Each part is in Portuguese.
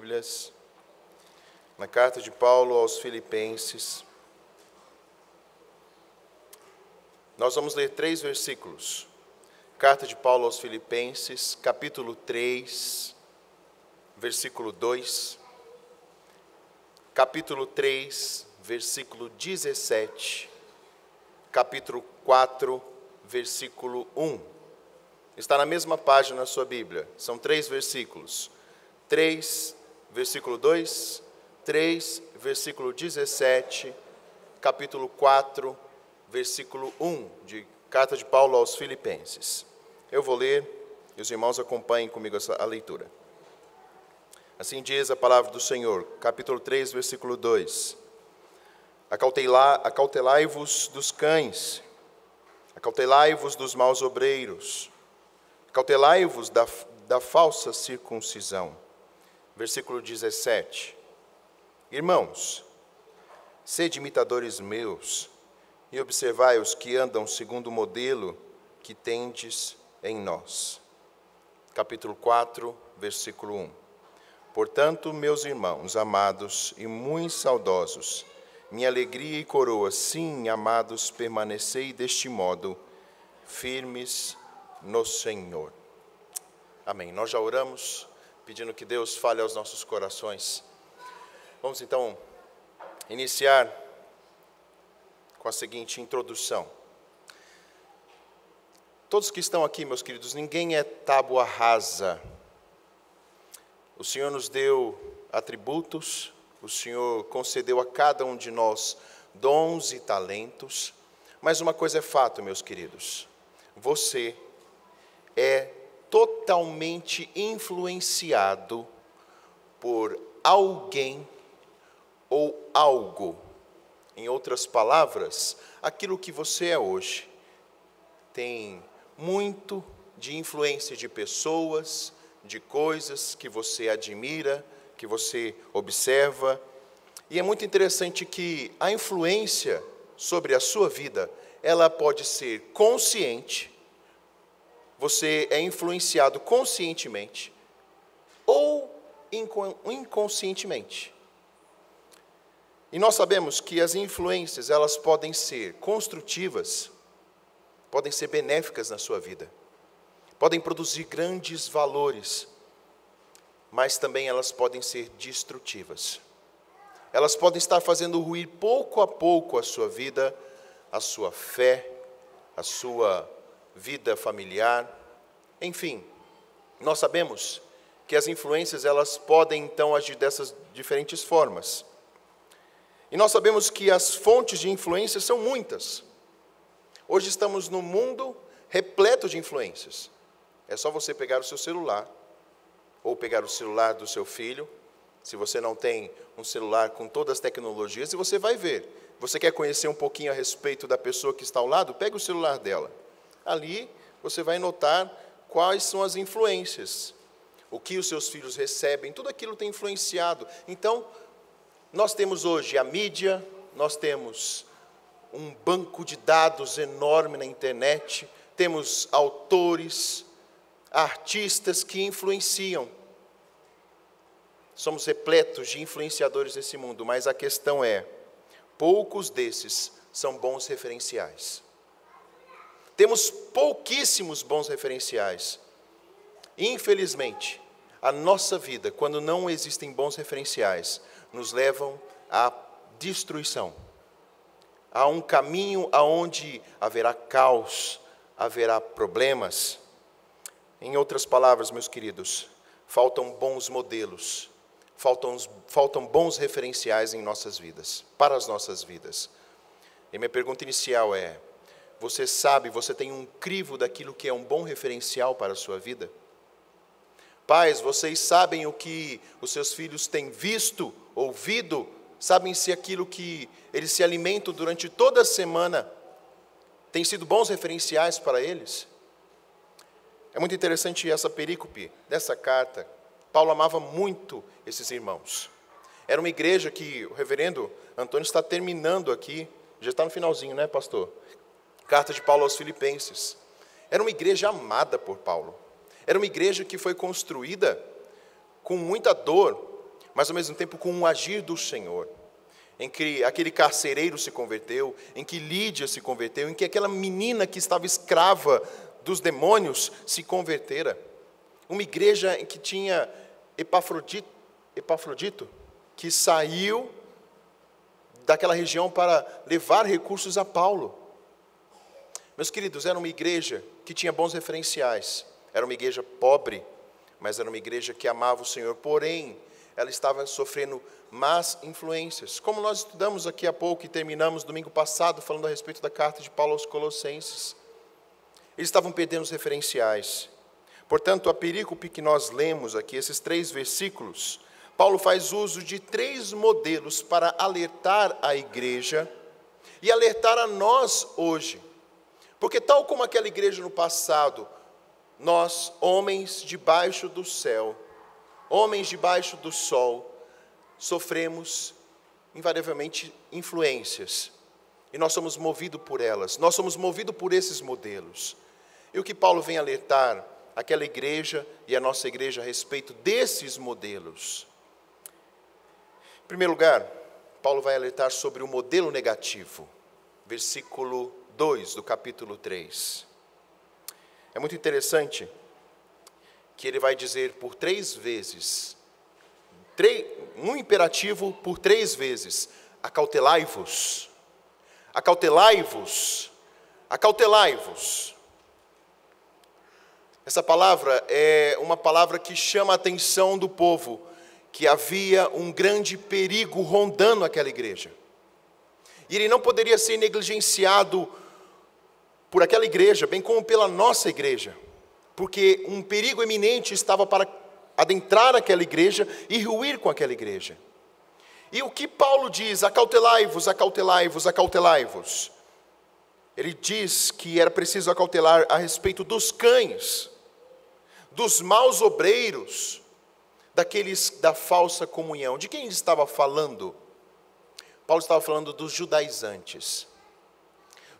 Bíblias, na carta de Paulo aos Filipenses. Nós vamos ler 3 versículos. Carta de Paulo aos Filipenses, capítulo 3, versículo 2. Capítulo 3, versículo 17. Capítulo 4, versículo 1. Está na mesma página na sua Bíblia. São 3 versículos. 3, versículo 2, 3, versículo 17, capítulo 4, versículo 1, de carta de Paulo aos Filipenses. Eu vou ler e os irmãos acompanhem comigo a leitura. Assim diz a palavra do Senhor, capítulo 3, versículo 2. Acautelai-vos dos cães, acautelai-vos dos maus obreiros, acautelai-vos da falsa circuncisão. Versículo 17. Irmãos, sede imitadores meus, e observai os que andam segundo o modelo que tendes em nós. Capítulo 4, versículo 1. Portanto, meus irmãos, amados e muito saudosos, minha alegria e coroa, sim, amados, permanecei deste modo, firmes no Senhor. Amém. Nós já oramos, pedindo que Deus fale aos nossos corações. Vamos então iniciar com a seguinte introdução. Todos que estão aqui, meus queridos, ninguém é tábua rasa. O Senhor nos deu atributos, o Senhor concedeu a cada um de nós dons e talentos, mas uma coisa é fato, meus queridos, você é totalmente influenciado por alguém ou algo. Em outras palavras, aquilo que você é hoje tem muito de influência de pessoas, de coisas que você admira, que você observa. E é muito interessante que a influência sobre a sua vida, ela pode ser consciente, você é influenciado conscientemente ou inconscientemente. E nós sabemos que as influências, elas podem ser construtivas, podem ser benéficas na sua vida, podem produzir grandes valores, mas também elas podem ser destrutivas. Elas podem estar fazendo ruir pouco a pouco a sua vida, a sua fé, a sua vida familiar, enfim. Nós sabemos que as influências, elas podem então agir dessas diferentes formas. E nós sabemos que as fontes de influência são muitas. Hoje estamos num mundo repleto de influências. É só você pegar o seu celular, ou pegar o celular do seu filho, se você não tem um celular com todas as tecnologias, e você vai ver. Você quer conhecer um pouquinho a respeito da pessoa que está ao lado? Pega o celular dela. Ali você vai notar quais são as influências, o que os seus filhos recebem, tudo aquilo tem influenciado. Então, nós temos hoje a mídia, nós temos um banco de dados enorme na internet, temos autores, artistas que influenciam. Somos repletos de influenciadores desse mundo, mas a questão é, poucos desses são bons referenciais. Temos pouquíssimos bons referenciais. Infelizmente, a nossa vida, quando não existem bons referenciais, nos levam à destruição. Há um caminho aonde haverá caos, haverá problemas. Em outras palavras, meus queridos, faltam bons modelos, faltam bons referenciais em nossas vidas, para as nossas vidas. E minha pergunta inicial é, você sabe, você tem um crivo daquilo que é um bom referencial para a sua vida? Pais, vocês sabem o que os seus filhos têm visto, ouvido? Sabem se aquilo que eles se alimentam durante toda a semana tem sido bons referenciais para eles? É muito interessante essa perícope dessa carta. Paulo amava muito esses irmãos. Era uma igreja que o reverendo Antônio está terminando aqui, já está no finalzinho, né, pastor? Carta de Paulo aos Filipenses. Era uma igreja amada por Paulo. Era uma igreja que foi construída com muita dor, mas ao mesmo tempo com um agir do Senhor, em que aquele carcereiro se converteu, em que Lídia se converteu, em que aquela menina que estava escrava dos demônios se convertera. Uma igreja em que tinha Epafrodito, que saiu daquela região para levar recursos a Paulo. Meus queridos, era uma igreja que tinha bons referenciais. Era uma igreja pobre, mas era uma igreja que amava o Senhor. Porém, ela estava sofrendo más influências. Como nós estudamos aqui há pouco e terminamos domingo passado falando a respeito da carta de Paulo aos Colossenses. Eles estavam perdendo os referenciais. Portanto, a perícope que nós lemos aqui, esses 3 versículos, Paulo faz uso de 3 modelos para alertar a igreja e alertar a nós hoje. Porque tal como aquela igreja no passado, nós, homens debaixo do céu, homens debaixo do sol, sofremos invariavelmente influências. E nós somos movidos por elas, nós somos movidos por esses modelos. E o que Paulo vem alertar aquela igreja e a nossa igreja a respeito desses modelos? Em primeiro lugar, Paulo vai alertar sobre o modelo negativo, versículo 2 do capítulo 3. É muito interessante que ele vai dizer por 3 vezes, um imperativo por 3 vezes: acautelai-vos, acautelai-vos, acautelai-vos. Essa palavra é uma palavra que chama a atenção do povo, que havia um grande perigo rondando aquela igreja. E ele não poderia ser negligenciado por aquela igreja, bem como pela nossa igreja, porque um perigo iminente estava para adentrar aquela igreja e ruir com aquela igreja. E o que Paulo diz? Acautelai-vos, acautelai-vos, acautelai-vos. Ele diz que era preciso acautelar a respeito dos cães, dos maus obreiros, daqueles da falsa comunhão. De quem ele estava falando? Paulo estava falando dos judaizantes.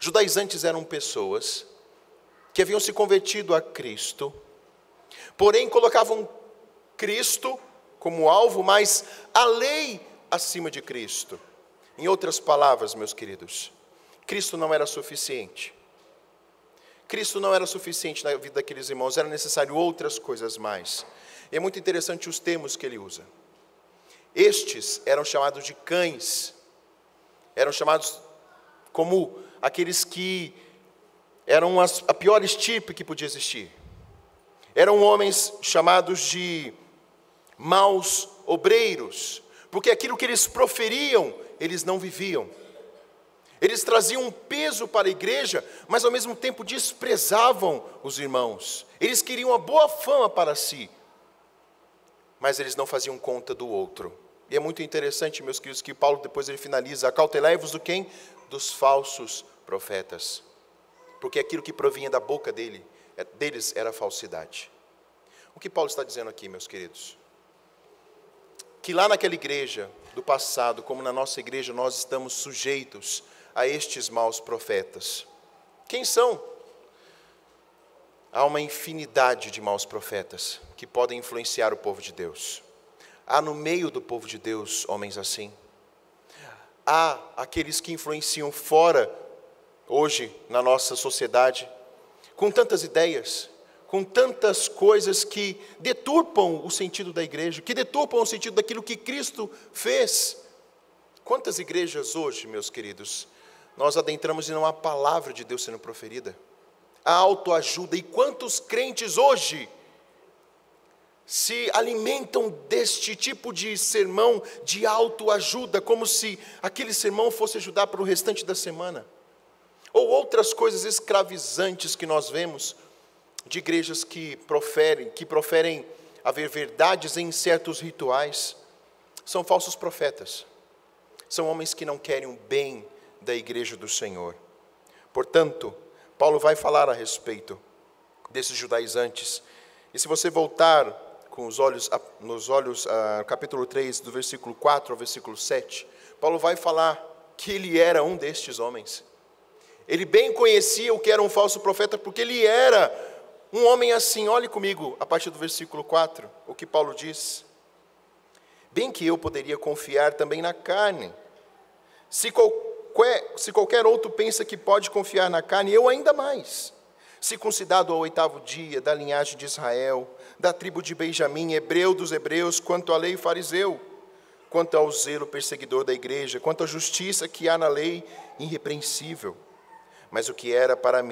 Judaizantes eram pessoas que haviam se convertido a Cristo, porém colocavam Cristo como alvo, mas a lei acima de Cristo. Em outras palavras, meus queridos, Cristo não era suficiente. Cristo não era suficiente na vida daqueles irmãos, era necessário outras coisas mais. E é muito interessante os termos que ele usa. Estes eram chamados de cães, eram chamados como aqueles que eram a pior estirpe que podia existir. Eram homens chamados de maus obreiros, porque aquilo que eles proferiam, eles não viviam. Eles traziam um peso para a igreja, mas ao mesmo tempo desprezavam os irmãos. Eles queriam a boa fama para si, mas eles não faziam conta do outro. E é muito interessante, meus queridos, que Paulo depois ele finaliza: acautelai-vos do quem? Dos falsos profetas. Porque aquilo que provinha da boca deles era falsidade. O que Paulo está dizendo aqui, meus queridos? Que lá naquela igreja do passado, como na nossa igreja, nós estamos sujeitos a estes maus profetas. Quem são? Há uma infinidade de maus profetas que podem influenciar o povo de Deus. Há no meio do povo de Deus homens assim. Há aqueles que influenciam fora, hoje, na nossa sociedade, com tantas ideias, com tantas coisas que deturpam o sentido da igreja, que deturpam o sentido daquilo que Cristo fez. Quantas igrejas hoje, meus queridos, nós adentramos e não há palavra de Deus sendo proferida? A autoajuda. E quantos crentes hoje se alimentam deste tipo de sermão de autoajuda, como se aquele sermão fosse ajudar para o restante da semana? Ou outras coisas escravizantes que nós vemos de igrejas que proferem haver verdades em certos rituais. São falsos profetas. São homens que não querem o bem da igreja do Senhor. Portanto, Paulo vai falar a respeito desses judaizantes. E se você voltar com os olhos capítulo 3, do versículo 4 ao versículo 7, Paulo vai falar que ele era um destes homens. Ele bem conhecia o que era um falso profeta, porque ele era um homem assim. Olhe comigo, a partir do versículo 4, o que Paulo diz. Bem que eu poderia confiar também na carne. Se qualquer outro pensa que pode confiar na carne, eu ainda mais. Circuncidado ao 8º dia, da linhagem de Israel, da tribo de Benjamim, hebreu dos hebreus, quanto à lei fariseu, quanto ao zelo perseguidor da igreja, quanto à justiça que há na lei, irrepreensível. Mas o que para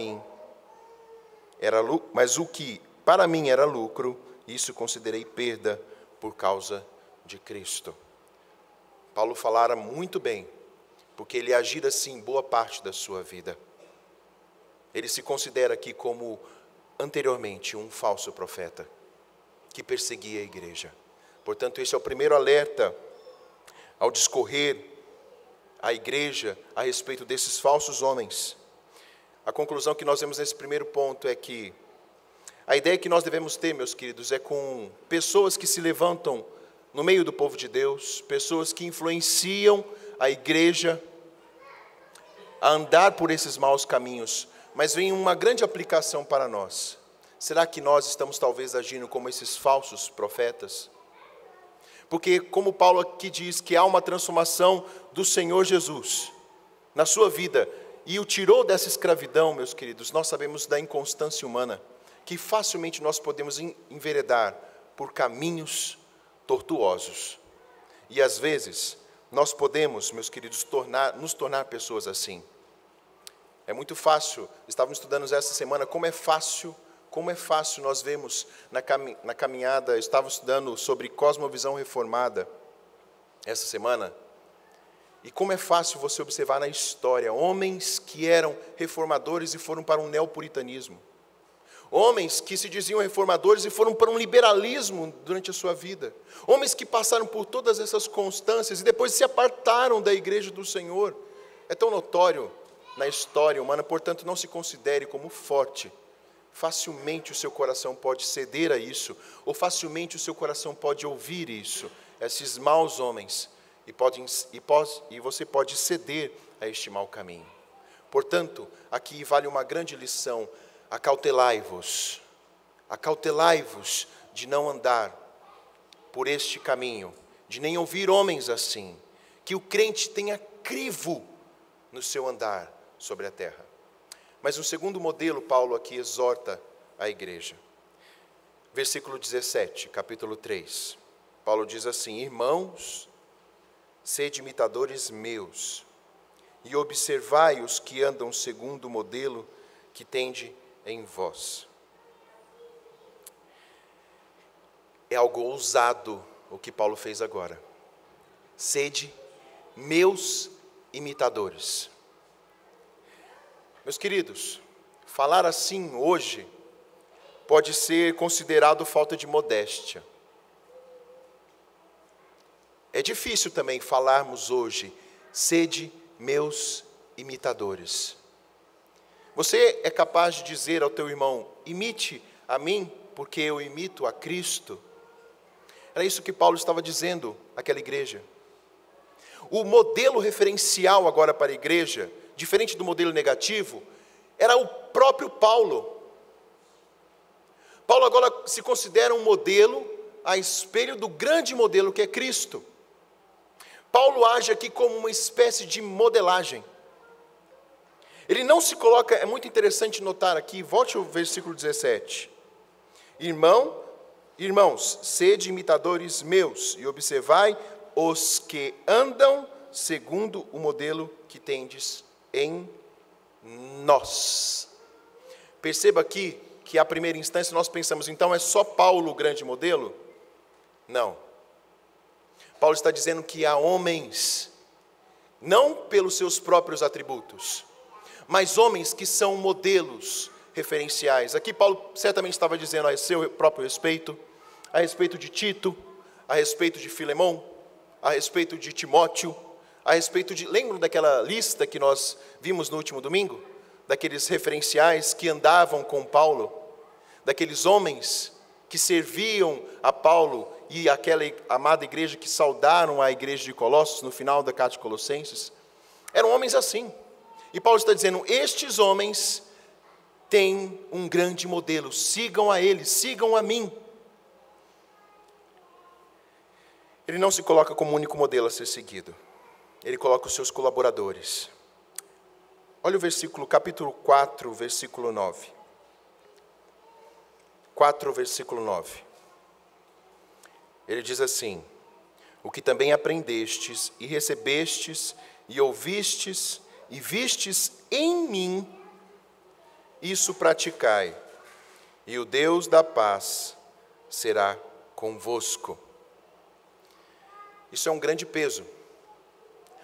mim era lucro, isso considerei perda por causa de Cristo. Paulo falara muito bem, porque ele agira assim boa parte da sua vida. Ele se considera aqui como, anteriormente, um falso profeta, que perseguia a igreja. Portanto, esse é o primeiro alerta ao discorrer a igreja a respeito desses falsos homens. A conclusão que nós vemos nesse primeiro ponto é que a ideia que nós devemos ter, meus queridos, é com pessoas que se levantam no meio do povo de Deus, pessoas que influenciam a igreja a andar por esses maus caminhos, mas vem uma grande aplicação para nós. Será que nós estamos talvez agindo como esses falsos profetas? Porque como Paulo aqui diz que há uma transformação do Senhor Jesus na sua vida e o tirou dessa escravidão, meus queridos, nós sabemos da inconstância humana, que facilmente nós podemos enveredar por caminhos tortuosos. E às vezes nós podemos, meus queridos, nos tornar pessoas assim. É muito fácil, estávamos estudando essa semana, como é fácil nós vemos na caminhada, estava estudando sobre cosmovisão reformada essa semana, e como é fácil você observar na história, homens que eram reformadores e foram para um neopuritanismo, homens que se diziam reformadores e foram para um liberalismo durante a sua vida, homens que passaram por todas essas constâncias e depois se apartaram da igreja do Senhor. É tão notório na história humana, portanto não se considere como forte. Facilmente o seu coração pode ceder a isso, ou facilmente o seu coração pode ouvir isso, esses maus homens, e você pode ceder a este mau caminho. Portanto, aqui vale uma grande lição: acautelai-vos de não andar por este caminho, de nem ouvir homens assim, que o crente tenha crivo no seu andar sobre a terra. Mas o segundo modelo, Paulo aqui exorta a igreja. Versículo 17, capítulo 3. Paulo diz assim: irmãos, sede imitadores meus, e observai os que andam segundo o modelo que tende em vós. É algo ousado o que Paulo fez agora. Sede meus imitadores. Meus queridos, falar assim hoje pode ser considerado falta de modéstia. É difícil também falarmos hoje, sede meus imitadores. Você é capaz de dizer ao teu irmão, imite a mim, porque eu imito a Cristo? Era isso que Paulo estava dizendo àquela igreja. O modelo referencial agora para a igreja, diferente do modelo negativo, era o próprio Paulo. Paulo agora se considera um modelo a espelho do grande modelo que é Cristo. Paulo age aqui como uma espécie de modelagem. Ele não se coloca, é muito interessante notar aqui, volte ao versículo 17. Irmãos, sede imitadores meus, e observai os que andam segundo o modelo que tendes em nós. Perceba aqui que à primeira instância nós pensamos, então é só Paulo o grande modelo? Não. Paulo está dizendo que há homens, não pelos seus próprios atributos, mas homens que são modelos referenciais. Aqui Paulo certamente estava dizendo a seu próprio respeito, a respeito de Tito, a respeito de Filemão, a respeito de Timóteo, a respeito de... Lembram daquela lista que nós vimos no último domingo? Daqueles referenciais que andavam com Paulo, daqueles homens que serviam a Paulo e aquela amada igreja que saudaram a igreja de Colossos no final da carta de Colossenses. Eram homens assim. E Paulo está dizendo, estes homens têm um grande modelo, sigam a eles, sigam a mim. Ele não se coloca como único modelo a ser seguido. Ele coloca os seus colaboradores. Olha o versículo, capítulo 4, versículo 9. 4, versículo 9. Ele diz assim: o que também aprendestes e recebestes e ouvistes e vistes em mim, isso praticai, e o Deus da paz será convosco. Isso é um grande peso.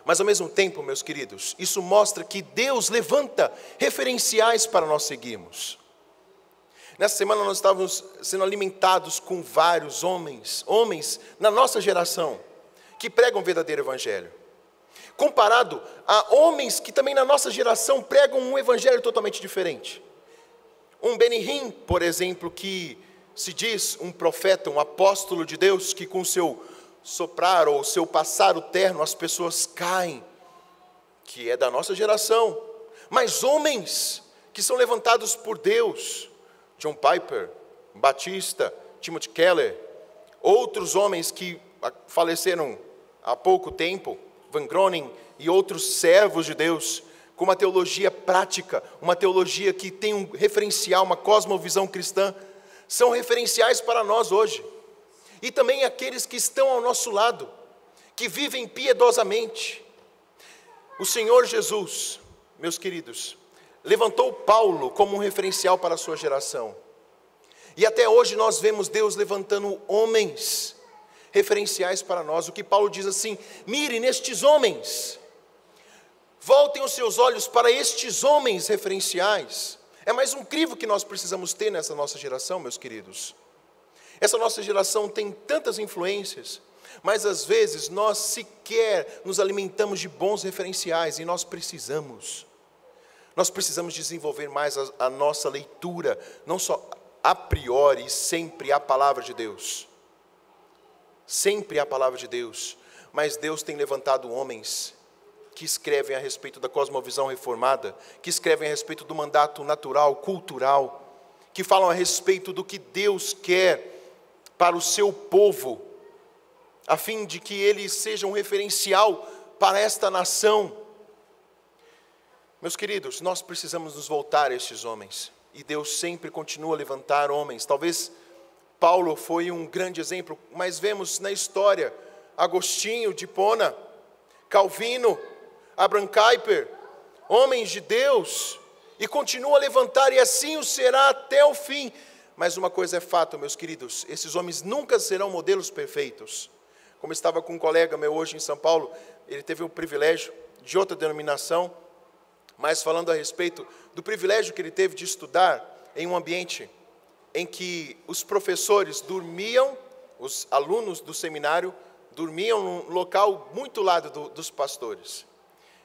Mas ao mesmo tempo, meus queridos, isso mostra que Deus levanta referenciais para nós seguirmos. Nessa semana nós estávamos sendo alimentados com vários homens na nossa geração, que pregam o verdadeiro evangelho. Comparado a homens que também na nossa geração pregam um evangelho totalmente diferente. Um Benny Hinn, por exemplo, que se diz um profeta, um apóstolo de Deus, que com seu soprar ou seu passar o terno as pessoas caem, que é da nossa geração. Mas homens que são levantados por Deus, John Piper, Batista, Timothy Keller, outros homens que faleceram há pouco tempo, Van Groningen e outros servos de Deus, com uma teologia prática, uma teologia que tem um referencial, uma cosmovisão cristã, são referenciais para nós hoje. E também aqueles que estão ao nosso lado, que vivem piedosamente. O Senhor Jesus, meus queridos, levantou Paulo como um referencial para a sua geração. E até hoje nós vemos Deus levantando homens referenciais para nós. O que Paulo diz assim: mire nestes homens, voltem os seus olhos para estes homens referenciais. É mais um crivo que nós precisamos ter nessa nossa geração, meus queridos. Essa nossa geração tem tantas influências, mas às vezes nós sequer nos alimentamos de bons referenciais, e nós precisamos desenvolver mais a nossa leitura, não só a priori, sempre a palavra de Deus. Sempre a palavra de Deus, mas Deus tem levantado homens que escrevem a respeito da cosmovisão reformada, que escrevem a respeito do mandato natural, cultural, que falam a respeito do que Deus quer para o seu povo, a fim de que ele seja um referencial para esta nação. Meus queridos, nós precisamos nos voltar a estes homens, e Deus sempre continua a levantar homens. Talvez Paulo foi um grande exemplo, mas vemos na história Agostinho de Hipona, Calvino, Abraham Kuyper, homens de Deus, e continua a levantar, e assim o será até o fim. Mas uma coisa é fato, meus queridos, esses homens nunca serão modelos perfeitos. Como estava com um colega meu hoje em São Paulo, ele teve o privilégio de outra denominação, mas falando a respeito do privilégio que ele teve de estudar em um ambiente em que os professores dormiam, os alunos do seminário dormiam num local muito ao lado dos pastores.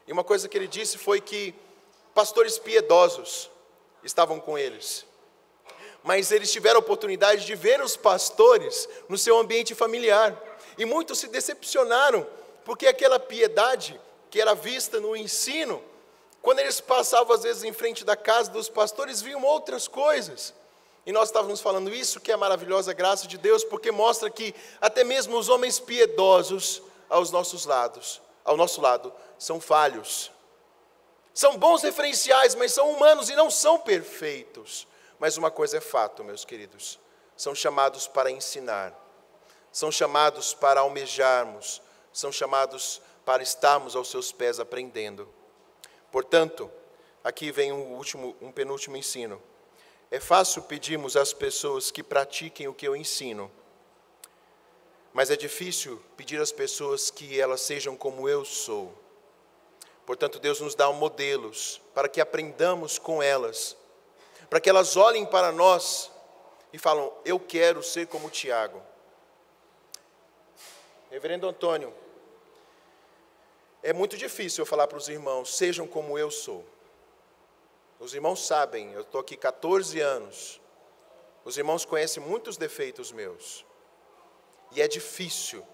E uma coisa que ele disse foi que pastores piedosos estavam com eles, mas eles tiveram a oportunidade de ver os pastores no seu ambiente familiar, e muitos se decepcionaram, porque aquela piedade que era vista no ensino, quando eles passavam às vezes em frente da casa dos pastores, viam outras coisas. E nós estávamos falando isso, que é a maravilhosa graça de Deus, porque mostra que até mesmo os homens piedosos ao nosso lado, são falhos. São bons referenciais, mas são humanos e não são perfeitos. Mas uma coisa é fato, meus queridos, são chamados para ensinar, são chamados para almejarmos, são chamados para estarmos aos seus pés aprendendo. Portanto, aqui vem um penúltimo ensino. É fácil pedirmos às pessoas que pratiquem o que eu ensino, mas é difícil pedir às pessoas que elas sejam como eu sou. Portanto, Deus nos dá modelos para que aprendamos com elas, para que elas olhem para nós e falam: eu quero ser como Tiago. Reverendo Antônio, é muito difícil eu falar para os irmãos: sejam como eu sou. Os irmãos sabem, eu estou aqui 14 anos, os irmãos conhecem muitos defeitos meus, e é difícil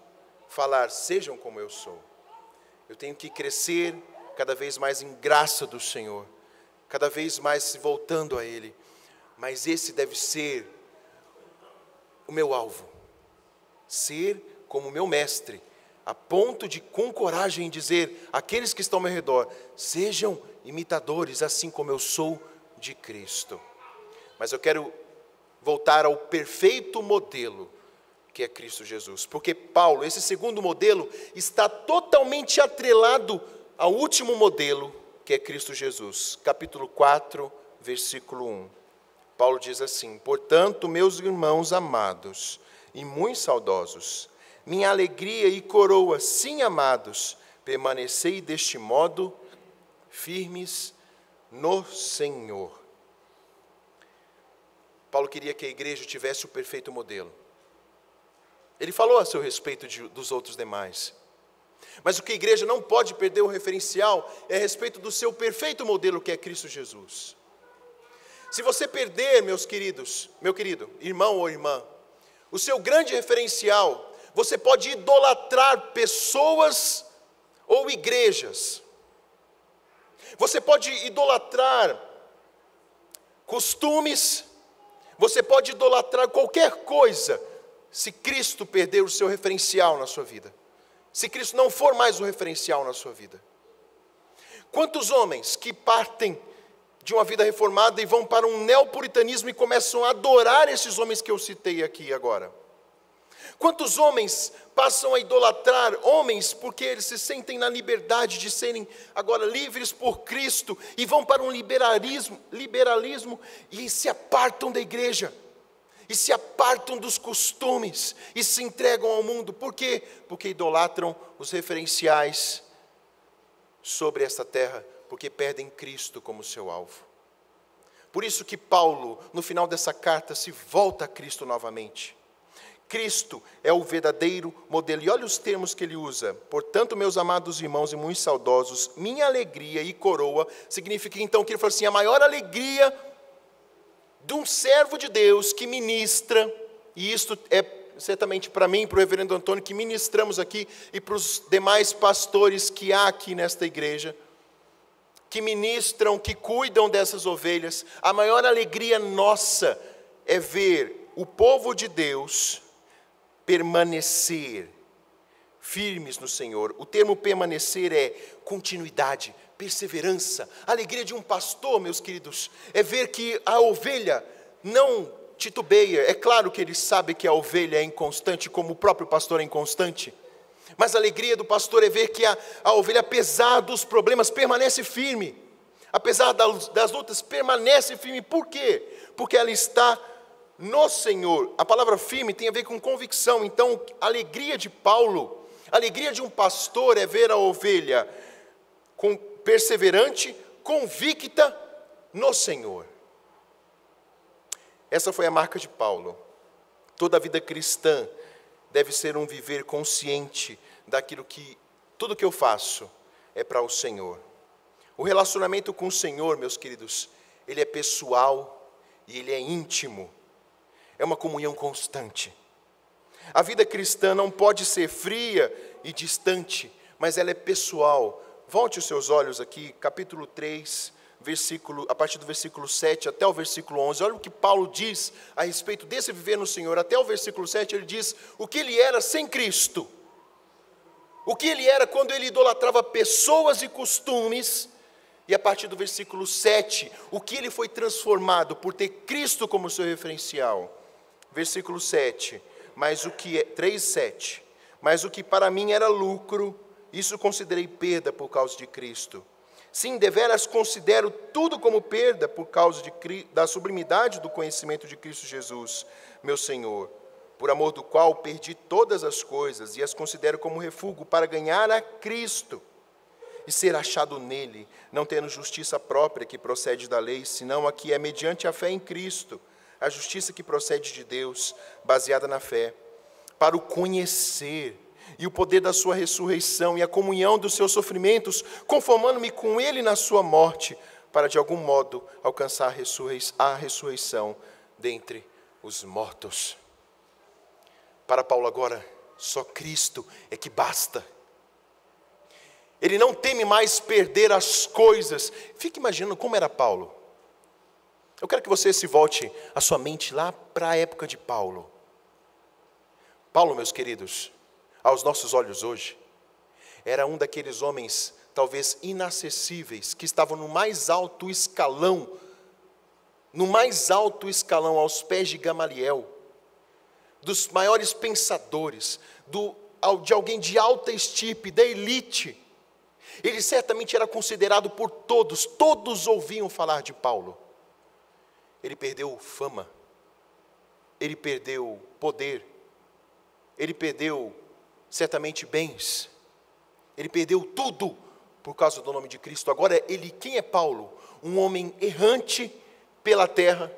falar: sejam como eu sou. Eu tenho que crescer cada vez mais em graça do Senhor, cada vez mais se voltando a Ele, mas esse deve ser o meu alvo, ser como meu mestre, a ponto de, com coragem, dizer àqueles que estão ao meu redor: sejam imitadores, assim como eu sou de Cristo. Mas eu quero voltar ao perfeito modelo, que é Cristo Jesus. Porque Paulo, esse segundo modelo, está totalmente atrelado ao último modelo, que é Cristo Jesus. Capítulo 4, versículo 1. Paulo diz assim: portanto, meus irmãos amados e muito saudosos, minha alegria e coroa, sim, amados, permanecei deste modo firmes no Senhor. Paulo queria que a igreja tivesse o perfeito modelo. Ele falou a seu respeito dos outros demais. Mas o que a igreja não pode perder o referencial é a respeito do seu perfeito modelo, que é Cristo Jesus. Se você perder, meus queridos, meu querido irmão ou irmã, o seu grande referencial, você pode idolatrar pessoas ou igrejas. Você pode idolatrar costumes, você pode idolatrar qualquer coisa, se Cristo perder o seu referencial na sua vida. Se Cristo não for mais o referencial na sua vida. Quantos homens que partem de uma vida reformada e vão para um neopuritanismo e começam a adorar esses homens que eu citei aqui agora? Quantos homens passam a idolatrar homens porque eles se sentem na liberdade de serem agora livres por Cristo e vão para um liberalismo e se apartam da igreja, e se apartam dos costumes e se entregam ao mundo? Por quê? Porque idolatram os referenciais sobre esta terra, porque perdem Cristo como seu alvo. Por isso que Paulo, no final dessa carta, se volta a Cristo novamente. Cristo é o verdadeiro modelo. E olha os termos que ele usa. Portanto, meus amados irmãos e muito saudosos, minha alegria e coroa, significa então que ele falou assim: a maior alegria de um servo de Deus que ministra, e isto é certamente para mim, para o reverendo Antônio, que ministramos aqui, e para os demais pastores que há aqui nesta igreja, que ministram, que cuidam dessas ovelhas, a maior alegria nossa é ver o povo de Deus permanecer firmes no Senhor. O termo permanecer é continuidade, perseverança. A alegria de um pastor, meus queridos, é ver que a ovelha não titubeia. É claro que ele sabe que a ovelha é inconstante, como o próprio pastor é inconstante. Mas a alegria do pastor é ver que a ovelha, apesar dos problemas, permanece firme. Apesar das lutas, permanece firme. Por quê? Porque ela está no Senhor. A palavra firme tem a ver com convicção. Então, a alegria de Paulo, a alegria de um pastor é ver a ovelha perseverante, convicta no Senhor. Essa foi a marca de Paulo. Toda a vida cristã deve ser um viver consciente daquilo que tudo que eu faço é para o Senhor. O relacionamento com o Senhor, meus queridos, ele é pessoal e ele é íntimo. É uma comunhão constante. A vida cristã não pode ser fria e distante, mas ela é pessoal. Volte os seus olhos aqui, capítulo 3, a partir do versículo 7 até o versículo 11. Olha o que Paulo diz a respeito desse viver no Senhor. Até o versículo 7 ele diz o que ele era sem Cristo. O que ele era quando ele idolatrava pessoas e costumes. E a partir do versículo 7, o que ele foi transformado por ter Cristo como seu referencial. Versículo 7, 3:7. Mas o que para mim era lucro, isso considerei perda por causa de Cristo. Sim, deveras considero tudo como perda por causa da sublimidade do conhecimento de Cristo Jesus, meu Senhor, por amor do qual perdi todas as coisas e as considero como refúgio para ganhar a Cristo e ser achado nele, não tendo justiça própria que procede da lei, senão a que é mediante a fé em Cristo, a justiça que procede de Deus, baseada na fé, para o conhecer e o poder da sua ressurreição e a comunhão dos seus sofrimentos, conformando-me com ele na sua morte, para de algum modo alcançar a ressurreição dentre os mortos. Para Paulo agora, só Cristo é que basta. Ele não teme mais perder as coisas. Fique imaginando como era Paulo. Eu quero que você se volte a sua mente lá para a época de Paulo. Paulo, meus queridos, aos nossos olhos hoje. Era um daqueles homens, talvez inacessíveis, que estavam no mais alto escalão aos pés de Gamaliel, dos maiores pensadores, de alguém de alta estirpe, da elite. Ele certamente era considerado por todos, todos ouviam falar de Paulo. Ele perdeu fama, ele perdeu poder, ele perdeu certamente bens, ele perdeu tudo por causa do nome de Cristo. Agora, quem é Paulo? Um homem errante pela terra,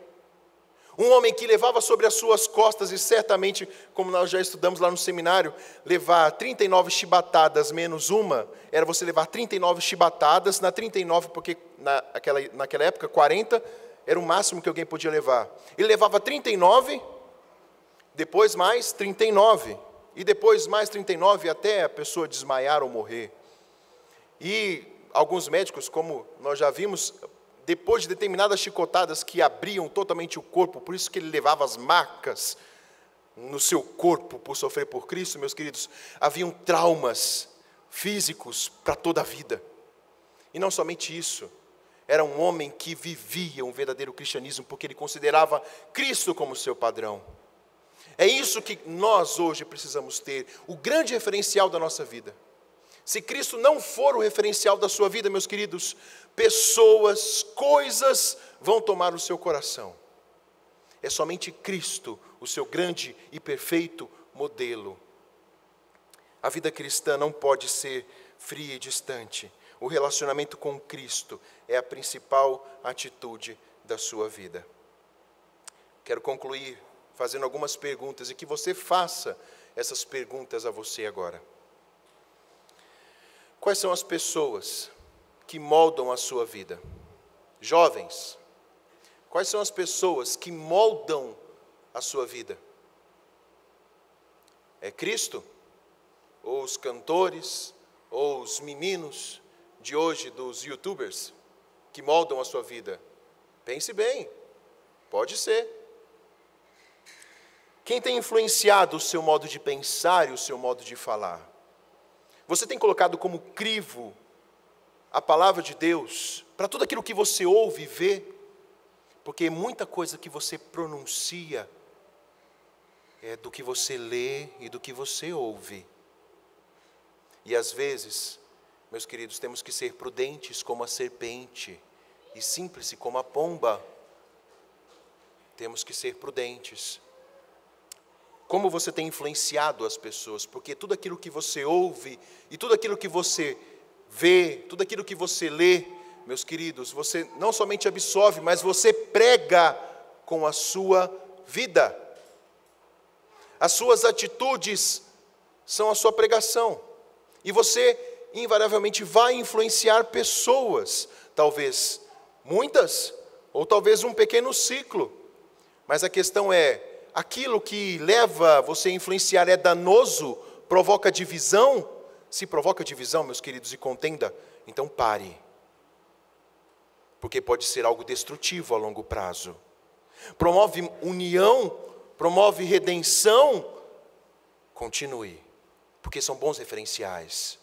um homem que levava sobre as suas costas, e certamente, como nós já estudamos lá no seminário, levar 39 chibatadas menos uma, era você levar 39 chibatadas, na 39, porque naquela época 40 era o máximo que alguém podia levar. Ele levava 39, depois mais 39, e depois mais 39 até a pessoa desmaiar ou morrer. E alguns médicos, como nós já vimos, depois de determinadas chicotadas que abriam totalmente o corpo, por isso que ele levava as marcas no seu corpo por sofrer por Cristo, meus queridos, haviam traumas físicos para toda a vida. E não somente isso, era um homem que vivia um verdadeiro cristianismo, porque ele considerava Cristo como seu padrão. É isso que nós hoje precisamos ter, o grande referencial da nossa vida. Se Cristo não for o referencial da sua vida, meus queridos, pessoas, coisas vão tomar o seu coração. É somente Cristo, o seu grande e perfeito modelo. A vida cristã não pode ser fria e distante. O relacionamento com Cristo é a principal atitude da sua vida. Quero concluir fazendo algumas perguntas e que você faça essas perguntas a você agora. Quais são as pessoas que moldam a sua vida? Jovens, quais são as pessoas que moldam a sua vida? É Cristo? Ou os cantores? Ou os meninos de hoje, dos YouTubers, que moldam a sua vida? Pense bem, pode ser. Quem tem influenciado o seu modo de pensar e o seu modo de falar? Você tem colocado como crivo a palavra de Deus para tudo aquilo que você ouve e vê? Porque muita coisa que você pronuncia é do que você lê e do que você ouve. E às vezes, meus queridos, temos que ser prudentes como a serpente e simples como a pomba. Temos que ser prudentes. Como você tem influenciado as pessoas? Porque tudo aquilo que você ouve e tudo aquilo que você vê, tudo aquilo que você lê, meus queridos, você não somente absorve, mas você prega com a sua vida. As suas atitudes são a sua pregação. E você invariavelmente vai influenciar pessoas, talvez muitas, ou talvez um pequeno ciclo. Mas a questão é, aquilo que leva você a influenciar é danoso, provoca divisão? Se provoca divisão, meus queridos, e contenda, então pare. Porque pode ser algo destrutivo a longo prazo. Promove união, promove redenção, continue. Porque são bons referenciais.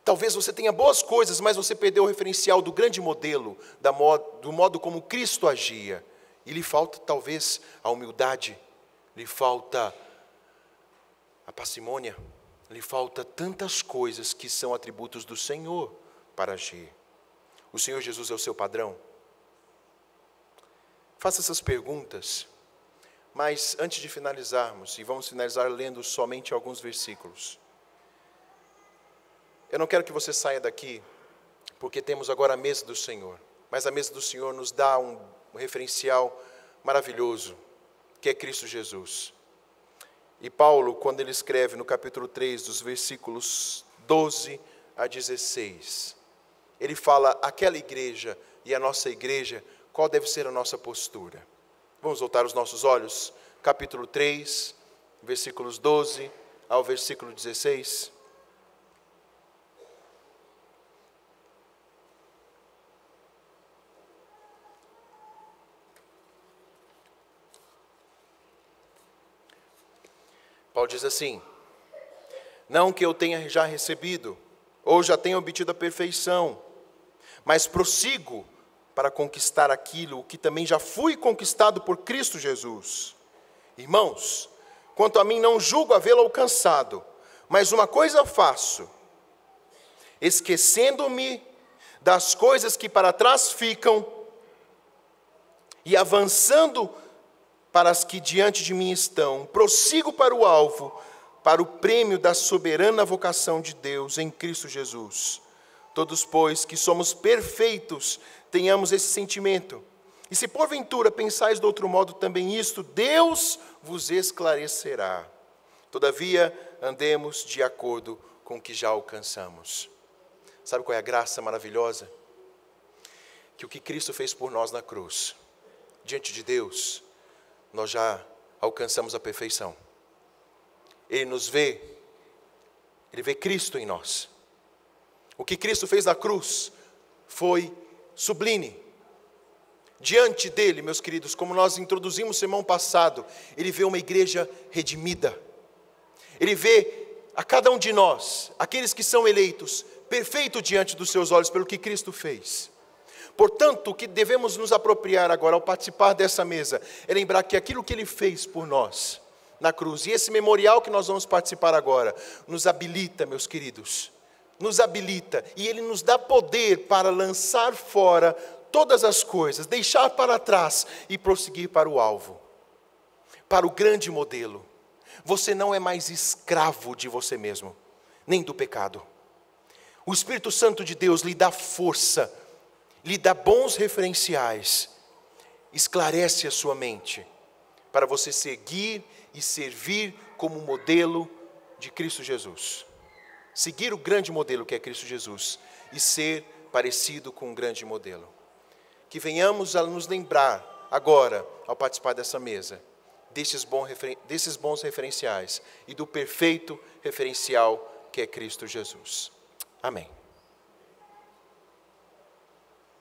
Talvez você tenha boas coisas, mas você perdeu o referencial do grande modelo, do modo como Cristo agia. E lhe falta talvez a humildade, lhe falta a parcimônia, lhe falta tantas coisas que são atributos do Senhor para agir. O Senhor Jesus é o seu padrão? Faça essas perguntas, mas antes de finalizarmos, e vamos finalizar lendo somente alguns versículos. Eu não quero que você saia daqui, porque temos agora a mesa do Senhor, mas a mesa do Senhor nos dá um referencial maravilhoso, que é Cristo Jesus. E Paulo, quando ele escreve no capítulo 3, dos versículos 12 a 16, ele fala, aquela igreja e a nossa igreja, qual deve ser a nossa postura? Vamos voltar os nossos olhos, capítulo 3, versículos 12 ao versículo 16. Paulo diz assim, Não que eu tenha já recebido, ou já tenha obtido a perfeição, mas prossigo para conquistar aquilo que também já fui conquistado por Cristo Jesus. Irmãos, quanto a mim não julgo havê-lo alcançado, mas uma coisa faço, esquecendo-me das coisas que para trás ficam e avançando para as que diante de mim estão, prossigo para o alvo, para o prêmio da soberana vocação de Deus em Cristo Jesus. Todos, pois, que somos perfeitos, tenhamos esse sentimento. E se porventura pensais de outro modo também isto, Deus vos esclarecerá. Todavia, andemos de acordo com o que já alcançamos. Sabe qual é a graça maravilhosa? Que o que Cristo fez por nós na cruz, diante de Deus, nós já alcançamos a perfeição. Ele nos vê, Ele vê Cristo em nós. O que Cristo fez na cruz foi sublime. Diante dele, meus queridos, como nós introduzimos no sermão passado, Ele vê uma igreja redimida. Ele vê a cada um de nós, aqueles que são eleitos, perfeito diante dos seus olhos pelo que Cristo fez. Portanto, o que devemos nos apropriar agora ao participar dessa mesa é lembrar que aquilo que Ele fez por nós na cruz, e esse memorial que nós vamos participar agora, nos habilita, meus queridos, nos habilita, e Ele nos dá poder para lançar fora todas as coisas, deixar para trás e prosseguir para o alvo, para o grande modelo. Você não é mais escravo de você mesmo, nem do pecado. O Espírito Santo de Deus lhe dá força, lhe dá bons referenciais, esclarece a sua mente, para você seguir e servir como modelo de Cristo Jesus. Seguir o grande modelo que é Cristo Jesus e ser parecido com o grande modelo. Que venhamos a nos lembrar agora, ao participar dessa mesa, desses bons referenciais e do perfeito referencial que é Cristo Jesus. Amém.